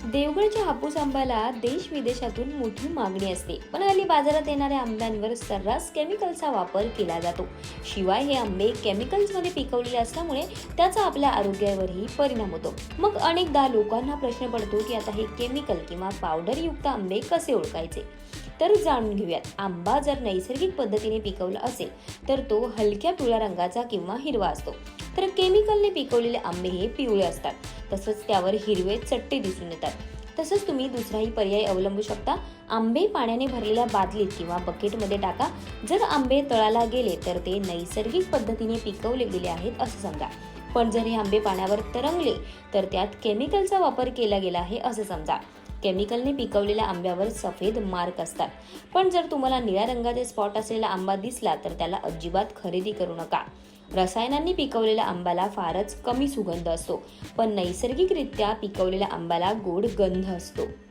देवगडच्या हापूस आंब्याला देश विदेशातून मोठी मागणी असते, पण हल्ली बाजारात येणाऱ्या आंब्यांवर सर्रास केमिकलचा वापर केला जातो. शिवाय हे आंबे केमिकल्स मध्ये पिकवलेले असल्यामुळे त्याचा आपल्या आरोग्यावरही परिणाम होतो. मग अनेकदा लोकांना प्रश्न पडतो की आता हे केमिकल किंवा पावडर युक्त आंबे कसे ओळखायचे. तर जाणून घेऊयात. आंबा जर नैसर्गिक पद्धतीने पिकवला असेल तर तो हलक्या पिवळ्या रंगाचा किंवा हिरवा असतो, तर केमिकलने पिकवलेले आंबे हे पिवळे असतात. तसंच त्यावर हिरवे चट्टे दिसून येतात. तसंच तुम्ही दुसराही पर्याय अवलंबू शकता. आंबे पाण्याने भरलेल्या बादलीत किंवा बकेटमध्ये टाका. जर आंबे तळाला गेले तर ते नैसर्गिक पद्धतीने पिकवले गेले आहेत असं समजा. पण जर हे आंबे पाण्यावर तरंगले तर त्यात केमिकलचा वापर केला गेला आहे असं समजा. केमिकलने पिकवलेल्या आंब्यावर सफेद मार्क असतात. पण जर तुम्हाला निळ्या रंगाचे स्पॉट असलेला आंबा दिसला तर त्याला अजिबात खरेदी करू नका. रसायनांनी पिकवलेल्या आंब्याला फारच कमी सुगंध असतो, पण नैसर्गिकरित्या पिकवलेल्या आंब्याला गोड गंध असतो.